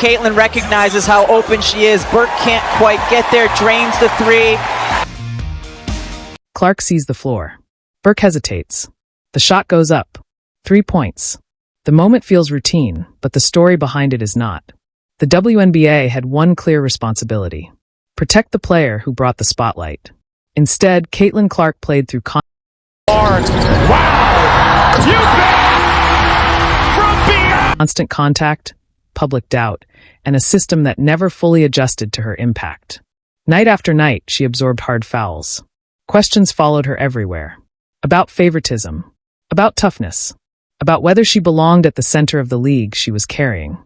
Catlin recognizes how open she is. Burke can't quite get there, drains the three. Clark sees the floor. Burke hesitates. The shot goes up. 3 points. The moment feels routine, but the story behind it is not. The WNBA had one clear responsibility: protect the player who brought the spotlight. Instead, Caitlin Clark played through constant contact, public doubt, and a system that never fully adjusted to her impact. Night after night, she absorbed hard fouls. Questions followed her everywhere. About favoritism, about toughness, about whether she belonged at the center of the league she was carrying.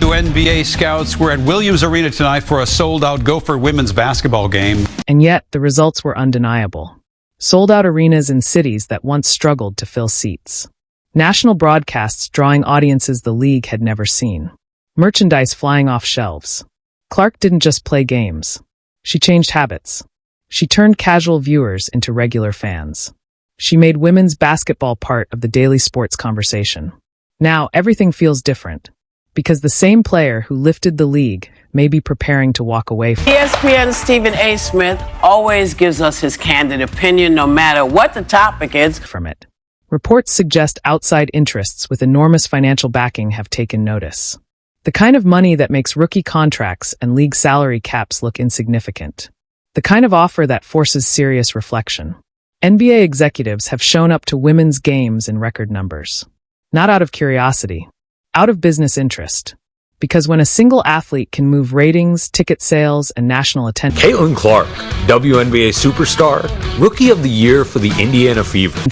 WNBA scouts were at Williams Arena tonight for a sold-out Gopher women's basketball game. And yet, the results were undeniable. Sold-out arenas in cities that once struggled to fill seats. National broadcasts drawing audiences the league had never seen. Merchandise flying off shelves. Clark didn't just play games. She changed habits. She turned casual viewers into regular fans. She made women's basketball part of the daily sports conversation. Now, everything feels different, because the same player who lifted the league may be preparing to walk away from ESPN's Stephen A. Smith always gives us his candid opinion no matter what the topic is. From it. Reports suggest outside interests with enormous financial backing have taken notice. The kind of money that makes rookie contracts and league salary caps look insignificant. The kind of offer that forces serious reflection. NBA executives have shown up to women's games in record numbers. Not out of curiosity, out of business interest. Because when a single athlete can move ratings, ticket sales, and national attention... Caitlin Clark, WNBA superstar, Rookie of the Year for the Indiana Fever.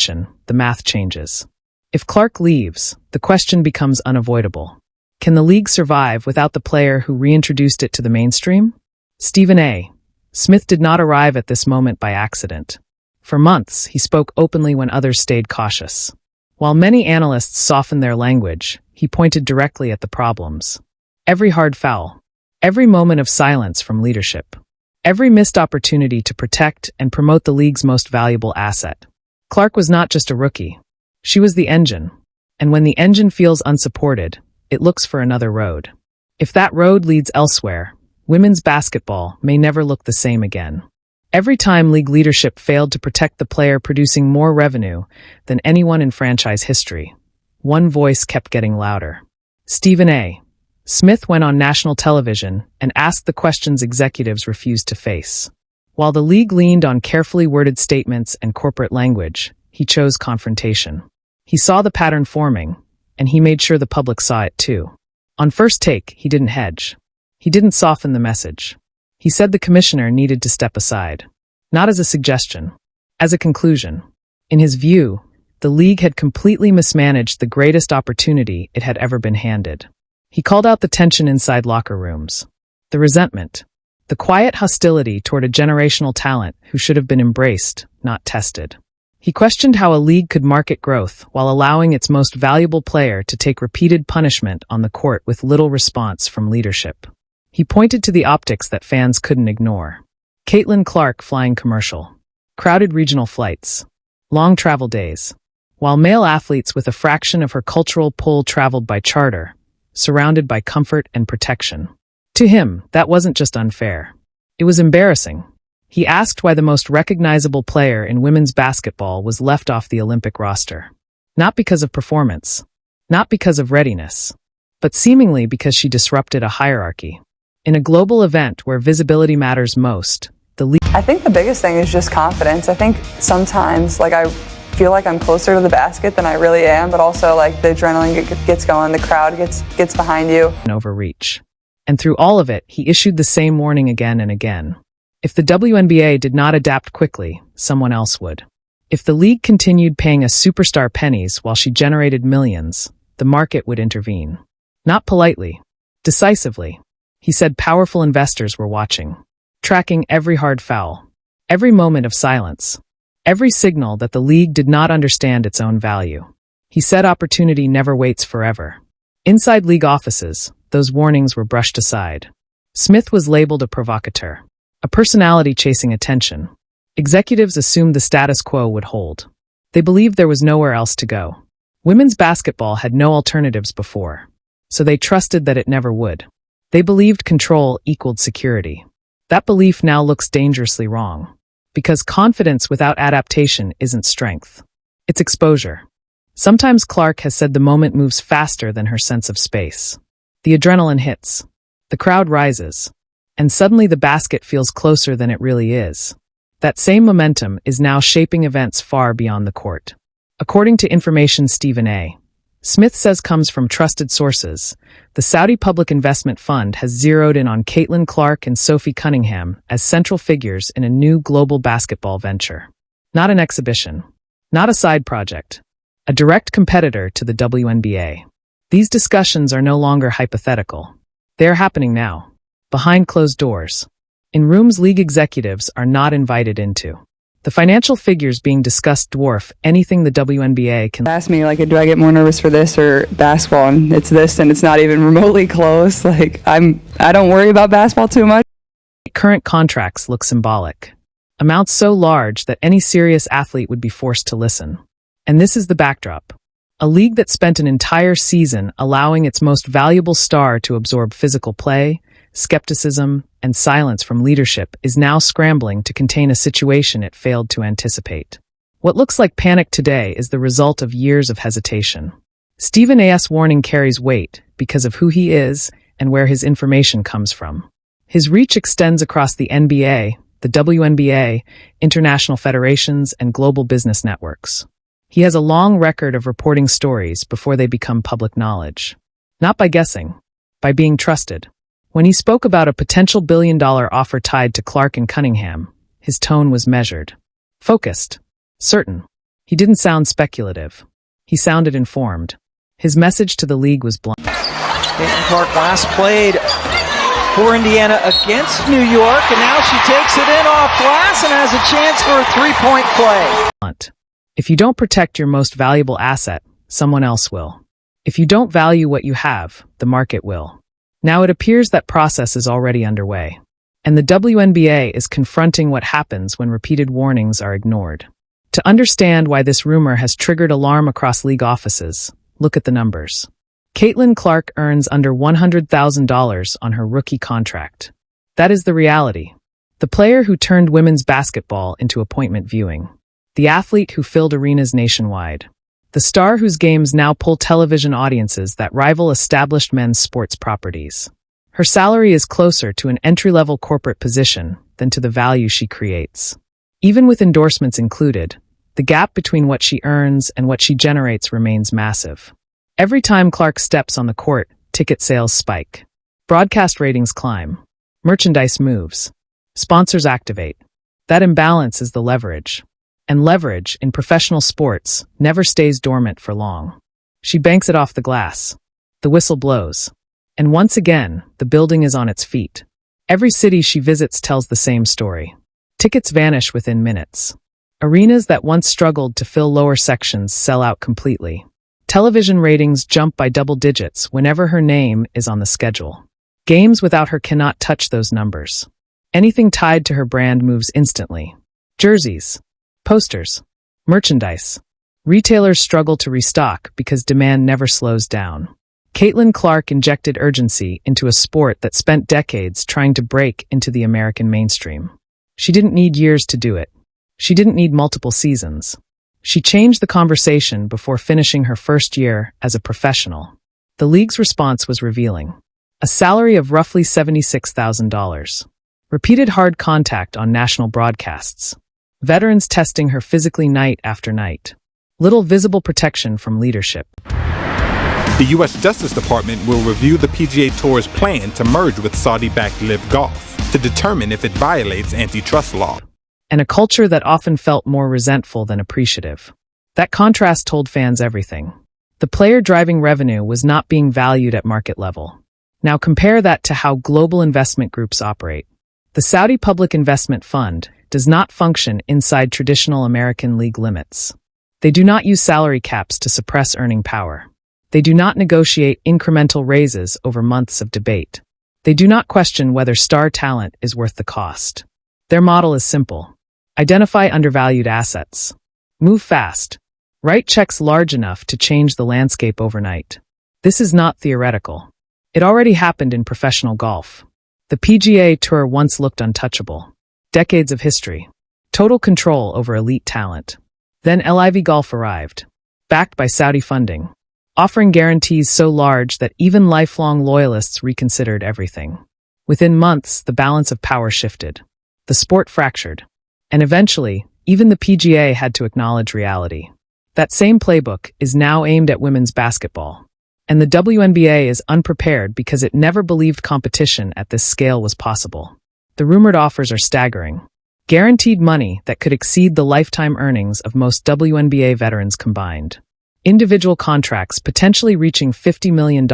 The math changes. If Clark leaves, the question becomes unavoidable. Can the league survive without the player who reintroduced it to the mainstream? Stephen A. Smith did not arrive at this moment by accident. For months, he spoke openly when others stayed cautious. While many analysts softened their language, he pointed directly at the problems. Every hard foul, every moment of silence from leadership, every missed opportunity to protect and promote the league's most valuable asset. Clark was not just a rookie. She was the engine. And when the engine feels unsupported, it looks for another road. If that road leads elsewhere, women's basketball may never look the same again. Every time league leadership failed to protect the player producing more revenue than anyone in franchise history, one voice kept getting louder. Stephen A. Smith went on national television and asked the questions executives refused to face. While the league leaned on carefully worded statements and corporate language, he chose confrontation. He saw the pattern forming, and he made sure the public saw it too. On first take, he didn't hedge. He didn't soften the message. He said the commissioner needed to step aside. Not as a suggestion, as a conclusion. In his view, the league had completely mismanaged the greatest opportunity it had ever been handed. He called out the tension inside locker rooms, the resentment, the quiet hostility toward a generational talent who should have been embraced, not tested. He questioned how a league could market growth while allowing its most valuable player to take repeated punishment on the court with little response from leadership. He pointed to the optics that fans couldn't ignore. Caitlin Clark flying commercial, crowded regional flights, long travel days, while male athletes with a fraction of her cultural pull traveled by charter, surrounded by comfort and protection. To him, that wasn't just unfair. It was embarrassing. He asked why the most recognizable player in women's basketball was left off the Olympic roster. Not because of performance, not because of readiness, but seemingly because she disrupted a hierarchy. In a global event where visibility matters most, the league... I think the biggest thing is just confidence. I think sometimes, I feel like I'm closer to the basket than I really am, but also the adrenaline gets going, the crowd gets behind you. ...and overreach. And through all of it, he issued the same warning again and again. If the WNBA did not adapt quickly, someone else would. If the league continued paying a superstar pennies while she generated millions, the market would intervene. Not politely, decisively. He said powerful investors were watching, tracking every hard foul, every moment of silence, every signal that the league did not understand its own value. He said opportunity never waits forever. Inside league offices, those warnings were brushed aside. Smith was labeled a provocateur, a personality chasing attention. Executives assumed the status quo would hold. They believed there was nowhere else to go. Women's basketball had no alternatives before, so they trusted that it never would. They believed control equaled security. That belief now looks dangerously wrong. Because confidence without adaptation isn't strength. It's exposure. Sometimes Clark has said the moment moves faster than her sense of space. The adrenaline hits. The crowd rises. And suddenly the basket feels closer than it really is. That same momentum is now shaping events far beyond the court. According to information Stephen A. Smith says comes from trusted sources, the Saudi Public Investment Fund has zeroed in on Catlin Clark and Sophie Cunningham as central figures in a new global basketball venture. Not an exhibition. Not a side project. A direct competitor to the WNBA. These discussions are no longer hypothetical. They are happening now. Behind closed doors. In rooms league executives are not invited into. The financial figures being discussed dwarf anything the WNBA can Ask me, like, do I get more nervous for this or basketball? And it's this, and it's not even remotely close. Like, I don't worry about basketball too much. Current contracts look symbolic. Amounts so large that any serious athlete would be forced to listen. And this is the backdrop. A league that spent an entire season allowing its most valuable star to absorb physical play, skepticism, and silence from leadership is now scrambling to contain a situation it failed to anticipate. What looks like panic today is the result of years of hesitation. Stephen A.'s warning carries weight because of who he is and where his information comes from. His reach extends across the NBA, the WNBA, international federations, and global business networks. He has a long record of reporting stories before they become public knowledge. Not by guessing, by being trusted. When he spoke about a potential billion-dollar offer tied to Clark and Cunningham, his tone was measured, focused, certain. He didn't sound speculative. He sounded informed. His message to the league was blunt. Caitlin Clark last played for Indiana against New York, and now she takes it in off glass and has a chance for a three-point play. If you don't protect your most valuable asset, someone else will. If you don't value what you have, the market will. Now it appears that process is already underway, and the WNBA is confronting what happens when repeated warnings are ignored. To understand why this rumor has triggered alarm across league offices, look at the numbers. Catlin Clark earns under $100,000 on her rookie contract. That is the reality. The player who turned women's basketball into appointment viewing. The athlete who filled arenas nationwide. The star whose games now pull television audiences that rival established men's sports properties. Her salary is closer to an entry-level corporate position than to the value she creates. Even with endorsements included, the gap between what she earns and what she generates remains massive. Every time Clark steps on the court, ticket sales spike. Broadcast ratings climb. Merchandise moves. Sponsors activate. That imbalance is the leverage. And leverage, in professional sports, never stays dormant for long. She banks it off the glass. The whistle blows. And once again, the building is on its feet. Every city she visits tells the same story. Tickets vanish within minutes. Arenas that once struggled to fill lower sections sell out completely. Television ratings jump by double digits whenever her name is on the schedule. Games without her cannot touch those numbers. Anything tied to her brand moves instantly. Jerseys. Posters. Merchandise. Retailers struggle to restock because demand never slows down. Catlin Clark injected urgency into a sport that spent decades trying to break into the American mainstream. She didn't need years to do it. She didn't need multiple seasons. She changed the conversation before finishing her first year as a professional. The league's response was revealing. A salary of roughly $76,000. Repeated hard contact on national broadcasts. Veterans testing her physically night after night. Little visible protection from leadership. The U.S. Justice Department will review the PGA Tour's plan to merge with Saudi-backed Live Golf to determine if it violates antitrust law. And a culture that often felt more resentful than appreciative. That contrast told fans everything. The player driving revenue was not being valued at market level. Now compare that to how global investment groups operate. The Saudi Public Investment Fund does not function inside traditional American league limits. They do not use salary caps to suppress earning power. They do not negotiate incremental raises over months of debate. They do not question whether star talent is worth the cost. Their model is simple. Identify undervalued assets. Move fast. Write checks large enough to change the landscape overnight. This is not theoretical. It already happened in professional golf. The PGA Tour once looked untouchable. Decades of history. Total control over elite talent. Then LIV Golf arrived, backed by Saudi funding, offering guarantees so large that even lifelong loyalists reconsidered everything. Within months, the balance of power shifted. The sport fractured. And eventually, even the PGA had to acknowledge reality. That same playbook is now aimed at women's basketball. And the WNBA is unprepared because it never believed competition at this scale was possible. The rumored offers are staggering. Guaranteed money that could exceed the lifetime earnings of most WNBA veterans combined. Individual contracts potentially reaching $50 million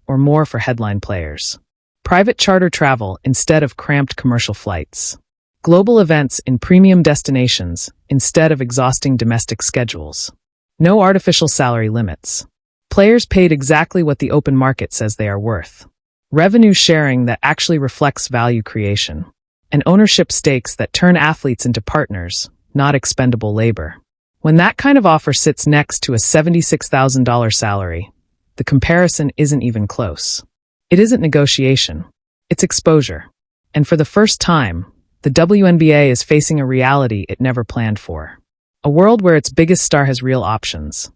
or more for headline players. Private charter travel instead of cramped commercial flights. Global events in premium destinations instead of exhausting domestic schedules. No artificial salary limits. Players paid exactly what the open market says they are worth. Revenue sharing that actually reflects value creation. And ownership stakes that turn athletes into partners, not expendable labor. When that kind of offer sits next to a $76,000 salary, the comparison isn't even close. It isn't negotiation. It's exposure. And for the first time, the WNBA is facing a reality it never planned for. A world where its biggest star has real options.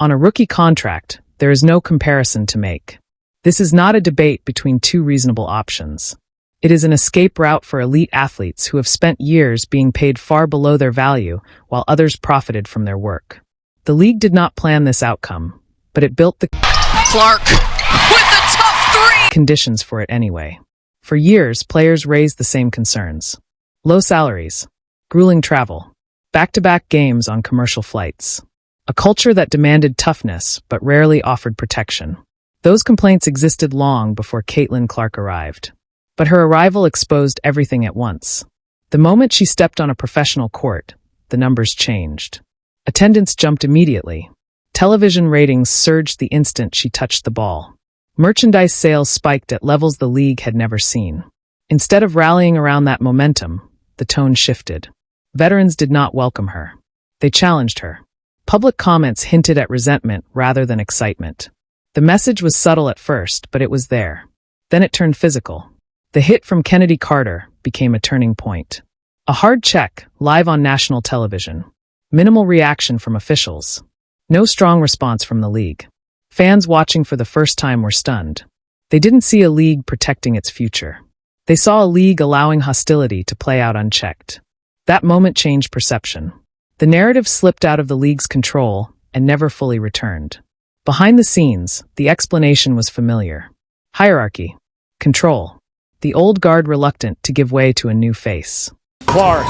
On a rookie contract, there is no comparison to make. This is not a debate between two reasonable options. It is an escape route for elite athletes who have spent years being paid far below their value while others profited from their work. The league did not plan this outcome, but it built the Clark with the tough three conditions for it anyway. For years, players raised the same concerns. Low salaries, grueling travel, back-to-back games on commercial flights. A culture that demanded toughness but rarely offered protection. Those complaints existed long before Caitlin Clark arrived. But her arrival exposed everything at once. The moment she stepped on a professional court, the numbers changed. Attendance jumped immediately. Television ratings surged the instant she touched the ball. Merchandise sales spiked at levels the league had never seen. Instead of rallying around that momentum, the tone shifted. Veterans did not welcome her. They challenged her. Public comments hinted at resentment rather than excitement. The message was subtle at first, but it was there. Then it turned physical. The hit from Kennedy Carter became a turning point. A hard check, live on national television. Minimal reaction from officials. No strong response from the league. Fans watching for the first time were stunned. They didn't see a league protecting its future. They saw a league allowing hostility to play out unchecked. That moment changed perception. The narrative slipped out of the league's control and never fully returned. Behind the scenes, the explanation was familiar. Hierarchy. Control. The old guard reluctant to give way to a new face. Clark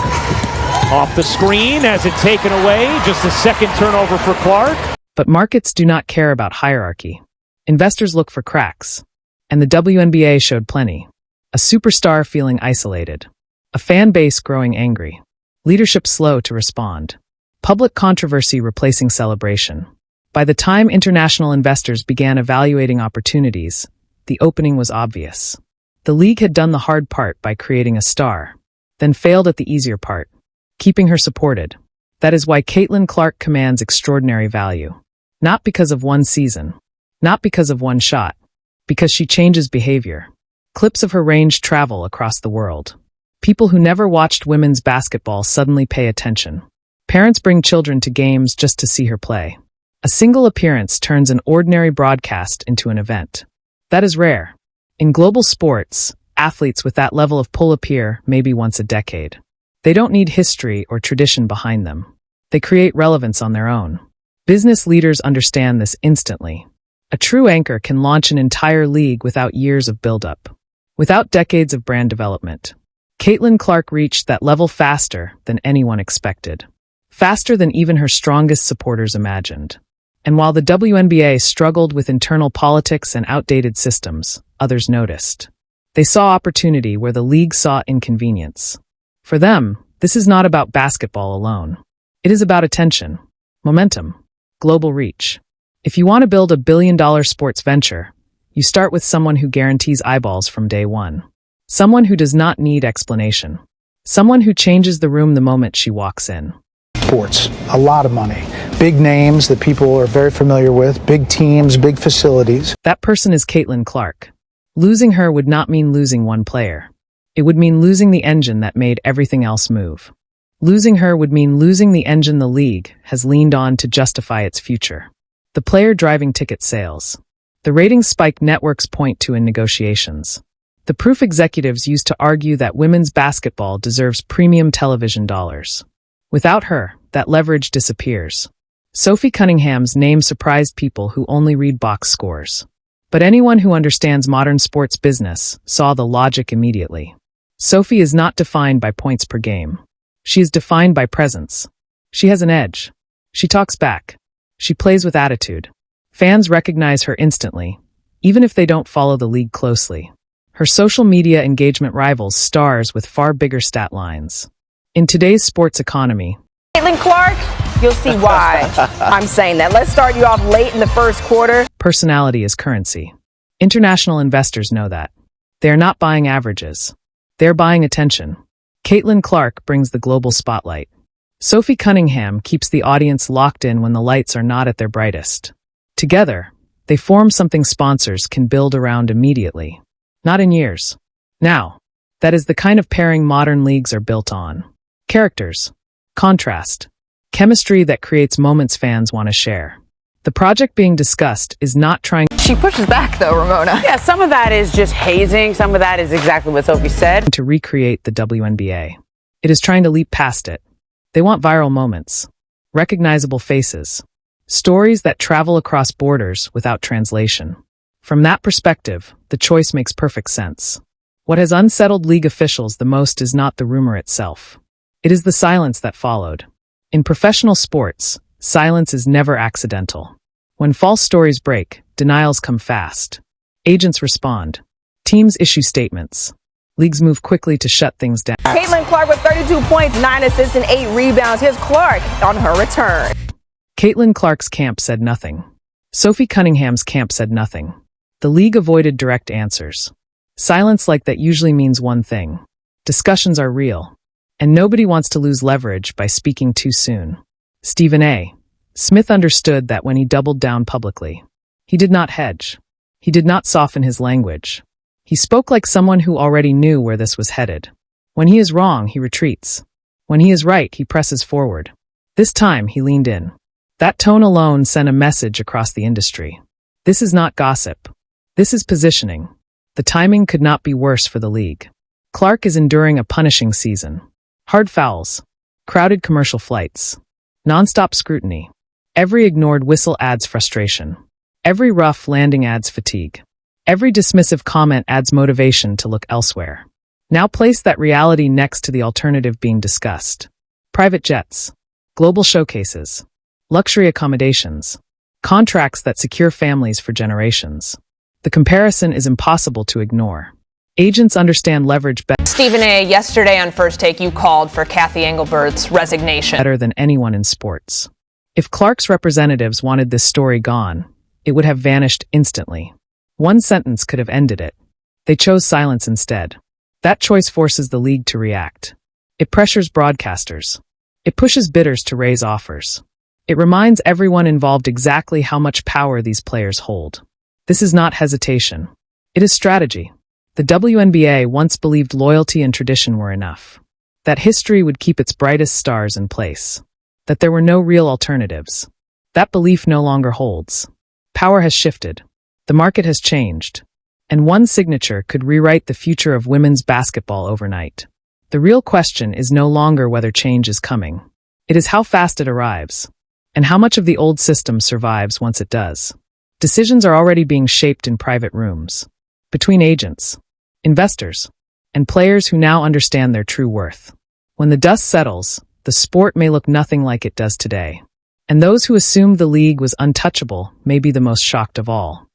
off the screen, has it taken away, just a second turnover for Clark. But markets do not care about hierarchy. Investors look for cracks. And the WNBA showed plenty. A superstar feeling isolated. A fan base growing angry. Leadership slow to respond. Public controversy replacing celebration. By the time international investors began evaluating opportunities, the opening was obvious. The league had done the hard part by creating a star, then failed at the easier part, keeping her supported. That is why Caitlin Clark commands extraordinary value. Not because of one season, not because of one shot, because she changes behavior. Clips of her range travel across the world. People who never watched women's basketball suddenly pay attention. Parents bring children to games just to see her play. A single appearance turns an ordinary broadcast into an event. That is rare. In global sports, athletes with that level of pull appear maybe once a decade. They don't need history or tradition behind them. They create relevance on their own. Business leaders understand this instantly. A true anchor can launch an entire league without years of build-up, without decades of brand development. Caitlin Clark reached that level faster than anyone expected. Faster than even her strongest supporters imagined. And while the WNBA struggled with internal politics and outdated systems, others noticed. They saw opportunity where the league saw inconvenience. For them, this is not about basketball alone. It is about attention, momentum, global reach. If you want to build $1 billion sports venture, you start with someone who guarantees eyeballs from day one. Someone who does not need explanation. Someone who changes the room the moment she walks in. Sports, a lot of money. big names that people are very familiar with, big teams, big facilities. That person is Catlin Clark. Losing her would not mean losing one player. It would mean losing the engine that made everything else move. Losing her would mean losing the engine the league has leaned on to justify its future. The player driving ticket sales. The ratings spike networks point to in negotiations. The proof executives used to argue that women's basketball deserves premium television dollars. Without her, that leverage disappears. Sophie Cunningham's name surprised people who only read box scores. But anyone who understands modern sports business saw the logic immediately. Sophie is not defined by points per game. She is defined by presence. She has an edge. She talks back. She plays with attitude. Fans recognize her instantly, even if they don't follow the league closely. Her social media engagement rivals stars with far bigger stat lines. In today's sports economy, Catlin Clark, you'll see why I'm saying that. Let's start you off late in the first quarter. Personality is currency. International investors know that. They are not buying averages. They're buying attention. Catlin Clark brings the global spotlight. Sophie Cunningham keeps the audience locked in when the lights are not at their brightest. Together, they form something sponsors can build around immediately. Not in years. Now. That is the kind of pairing modern leagues are built on. Characters. Contrast. Chemistry that creates moments fans want to share. The project being discussed is not trying She pushes back though, Ramona. Yeah, some of that is just hazing. Some of that is exactly what Sophie said. to recreate the WNBA. It is trying to leap past it. They want viral moments. Recognizable faces. Stories that travel across borders without translation. From that perspective, the choice makes perfect sense. What has unsettled league officials the most is not the rumor itself. It is the silence that followed. In professional sports, silence is never accidental. When false stories break, denials come fast. Agents respond. Teams issue statements. Leagues move quickly to shut things down. Catlin Clark with 32 points, 9 assists, and 8 rebounds. Here's Clark on her return. Catlin Clark's camp said nothing. Sophie Cunningham's camp said nothing. The league avoided direct answers. Silence like that usually means one thing. Discussions are real. And nobody wants to lose leverage by speaking too soon. Stephen A. Smith understood that when he doubled down publicly. He did not hedge. He did not soften his language. He spoke like someone who already knew where this was headed. When he is wrong, he retreats. When he is right, he presses forward. This time, he leaned in. That tone alone sent a message across the industry. This is not gossip. This is positioning. The timing could not be worse for the league. Clark is enduring a punishing season. Hard fouls. Crowded commercial flights. Non-stop scrutiny. Every ignored whistle adds frustration. Every rough landing adds fatigue. Every dismissive comment adds motivation to look elsewhere. Now place that reality next to the alternative being discussed. Private jets. Global showcases. Luxury accommodations. Contracts that secure families for generations. The comparison is impossible to ignore. Agents understand leverage Stephen A., yesterday on First Take, you called for Kathy Engelbert's resignation. better than anyone in sports. If Clark's representatives wanted this story gone, it would have vanished instantly. One sentence could have ended it. They chose silence instead. That choice forces the league to react. It pressures broadcasters. It pushes bidders to raise offers. It reminds everyone involved exactly how much power these players hold. This is not hesitation. It is strategy. The WNBA once believed loyalty and tradition were enough. That history would keep its brightest stars in place. That there were no real alternatives. That belief no longer holds. Power has shifted. The market has changed. And one signature could rewrite the future of women's basketball overnight. The real question is no longer whether change is coming. It is how fast it arrives. And how much of the old system survives once it does. Decisions are already being shaped in private rooms. Between agents, investors, and players who now understand their true worth. When the dust settles, the sport may look nothing like it does today. And those who assumed the league was untouchable may be the most shocked of all.